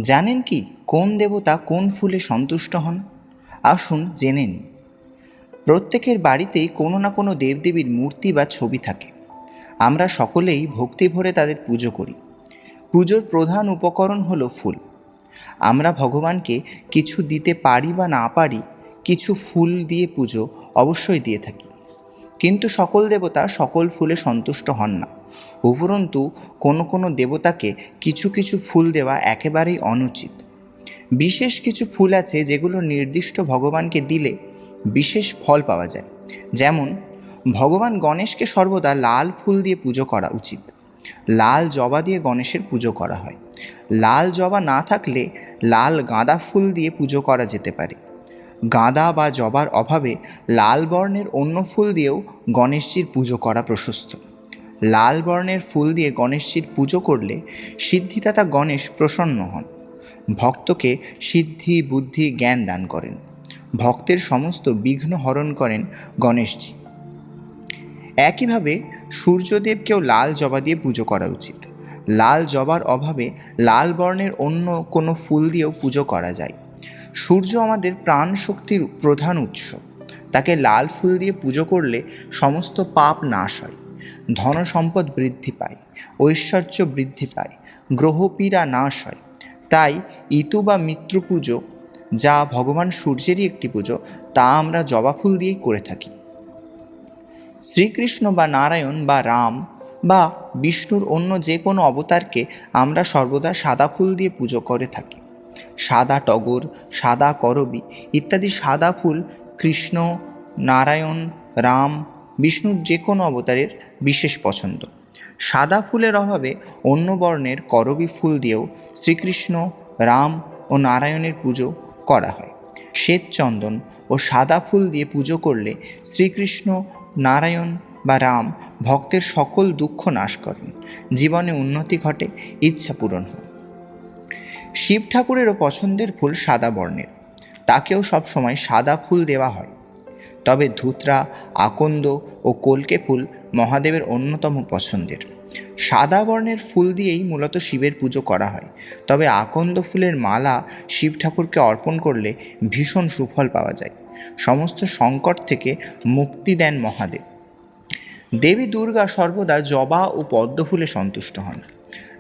জানেন কি কোন দেবতা কোন ফুলে সন্তুষ্ট হন? আসুন জেনে নিই। প্রত্যেকের বাড়িতেই কোনো না কোনো দেবদেবীর মূর্তি বা ছবি থাকে। আমরা সকলেই ভক্তি ভরে তাদের পুজো করি। পুজোর প্রধান উপকরণ হলো ফুল। আমরা ভগবানকে কিছু দিতে পারি বা না পারি, কিছু ফুল দিয়ে পুজো অবশ্যই দিয়ে থাকি। কিন্তু সকল দেবতা সকল ফুলে সন্তুষ্ট হন না। উপরন্তু কোনো কোনো দেবতাকে কিছু কিছু ফুল দেওয়া একেবারেই অনুচিত। বিশেষ কিছু ফুল আছে যেগুলো নির্দিষ্ট ভগবানকে দিলে বিশেষ ফল পাওয়া যায়। যেমন ভগবান গণেশকে সর্বদা লাল ফুল দিয়ে পুজো করা উচিত। লাল জবা দিয়ে গণেশের পুজো করা হয়। লাল জবা না থাকলে লাল গাঁদা ফুল দিয়ে পুজো করা যেতে পারে। গাঁদা বা জবার অভাবে লাল বর্ণের অন্য ফুল দিয়েও গণেশজির পুজো করা প্রশস্ত। লাল বর্ণের ফুল দিয়ে গণেশজির পুজো করলে সিদ্ধিদাতা গণেশ প্রসন্ন হন। ভক্তকে সিদ্ধি বুদ্ধি জ্ঞান দান করেন। ভক্তের সমস্ত বিঘ্ন হরণ করেন গণেশজি। একইভাবে সূর্যদেবকেও লাল জবা দিয়ে পুজো করা উচিত। লাল জবার অভাবে লাল বর্ণের অন্য কোনো ফুল দিয়েও পুজো করা যায়। সূর্য আমাদের প্রাণ শক্তির প্রধান উৎস। তাকে লাল ফুল দিয়ে পুজো করলে সমস্ত পাপ নাশ হয়, ধন সম্পদ বৃদ্ধি পায়, ঐশ্বর্য বৃদ্ধি পায়, গ্রহপীড়া নাশ হয়। তাই ইতু বা মিত্র পুজো, যা ভগবান সূর্যেরই একটি পুজো, তা আমরা জবা ফুল দিয়েই করে থাকি। শ্রীকৃষ্ণ বা নারায়ণ বা রাম বা বিষ্ণুর অন্য যে কোনো অবতারকে আমরা সর্বদা সাদা ফুল দিয়ে পুজো করে থাকি। সাদা টগর, সাদা করবী ইত্যাদি সাদা ফুল কৃষ্ণ, নারায়ণ, রাম, বিষ্ণুর যে কোনো অবতারের বিশেষ পছন্দ। সাদা ফুলের অভাবে অন্য বর্ণের করবী ফুল দিয়েও শ্রীকৃষ্ণ, রাম ও নারায়ণের পুজো করা হয়। শ্বেতচন্দন ও সাদা ফুল দিয়ে পুজো করলে শ্রীকৃষ্ণ, নারায়ণ বা রাম ভক্তের সকল দুঃখ নাশ করেন, জীবনে উন্নতি ঘটে, ইচ্ছা পূরণ হয়। শিব ঠাকুরেরও পছন্দের ফুল সাদা বর্ণের, তাকেও সবসময় সাদা ফুল দেওয়া হয়। তবে ধুতরা, আকন্দ ও কলকে ফুল মহাদেবের অন্যতম পছন্দের। সাদা বর্ণের ফুল দিয়েই মূলত শিবের পুজো করা হয়। তবে আকন্দ ফুলের মালা শিব ঠাকুরকে অর্পণ করলে ভীষণ সুফল পাওয়া যায়। সমস্ত সংকট থেকে মুক্তি দেন মহাদেব। দেবী দুর্গা সর্বদা জবা ও পদ্ম ফুলে সন্তুষ্ট হন।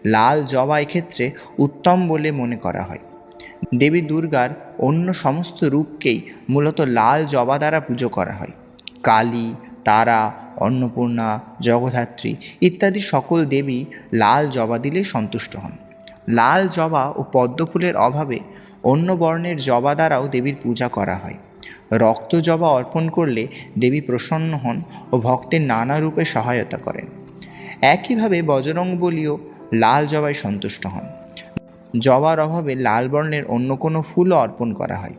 লাল জবা এক্ষেত্রে উত্তম বলে মনে করা হয়। দেবী দুর্গার অন্য সমস্ত রূপকেই মূলত লাল জবা দ্বারা পুজো করা হয়। কালী, তারা, অন্নপূর্ণা, জগদ্ধাত্রী ইত্যাদি সকল দেবী লাল জবা দিলে সন্তুষ্ট হন। লাল জবা ও পদ্ম ফুলের অভাবে অন্য বর্ণের জবা দ্বারাও দেবীর পূজা করা হয়। রক্ত জবা অর্পণ করলে দেবী প্রসন্ন হন ও ভক্তের নানা রূপে সহায়তা করেন। একইভাবে বজরংবলীও লাল জবায় সন্তুষ্ট হন। জবার অভাবে লাল বর্ণের অন্য কোনো ফুলও অর্পণ করা হয়।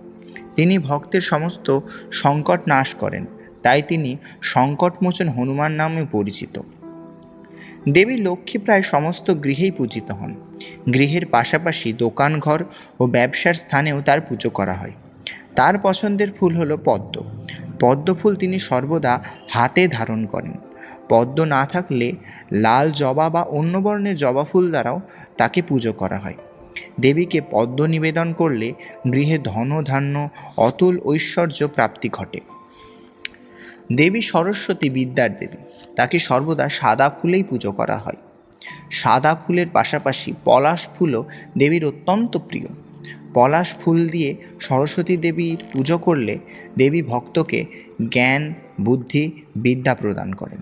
তিনি ভক্তের সমস্ত সংকট নাশ করেন, তাই তিনি সংকটমোচন হনুমান নামে পরিচিত। দেবী লক্ষ্মী প্রায় সমস্ত গৃহেই পূজিত হন। গৃহের পাশাপাশি দোকানঘর ও ব্যবসার স্থানেও তার পুজো করা হয়। তার পছন্দের ফুল হলো পদ্ম। পদ্ম ফুল তিনি সর্বদা হাতে ধারণ করেন। পদ্ম না থাকলে লাল জবা বা অন্য বর্ণের জবা ফুল দ্বারাও তাকে পুজো করা হয়। দেবীকে পদ্ম নিবেদন করলে গৃহে ধন ধান্য, অতুল ঐশ্বর্য প্রাপ্তি ঘটে। দেবী সরস্বতী বিদ্যার দেবী, তাকে সর্বদা সাদা ফুলেই পুজো করা হয়। সাদা ফুলের পাশাপাশি পলাশ ফুলও দেবীর অত্যন্ত প্রিয়। পলাশ ফুল দিয়ে সরস্বতী দেবীর পুজো করলে দেবী ভক্তকে জ্ঞান, বুদ্ধি, বিদ্যা প্রদান করেন।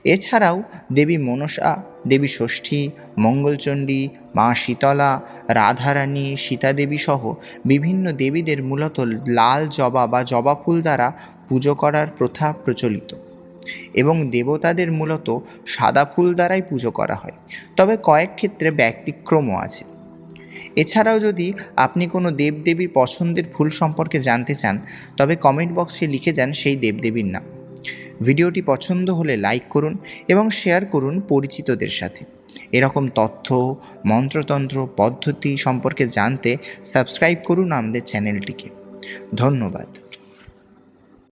এছাড়াও দেবী মনসা, দেবী ষষ্ঠী, মঙ্গলচণ্ডী, মা শীতলা, রাধারানী, সীতাদেবী সহ বিভিন্ন দেবীদের মূলত লাল জবা বা জবা ফুল দ্বারা পুজো করার প্রথা প্রচলিত এবং দেবতাদের মূলত সাদা ফুল দ্বারাই পুজো করা হয়। তবে কয়েক ক্ষেত্রে ব্যতিক্রমও আছে। এছাড়াও যদি আপনি কোনো দেবদেবীর পছন্দের ফুল সম্পর্কে জানতে চান, তবে কমেন্ট বক্সে লিখে যান সেই দেবদেবীর নাম। ভিডিওটি পছন্দ হলে লাইক করুন এবং শেয়ার করুন পরিচিতদের সাথে। এরকম তথ্য, মন্ত্রতন্ত্র, পদ্ধতি সম্পর্কে জানতে সাবস্ক্রাইব করুন আমাদের চ্যানেলটিকে। ধন্যবাদ।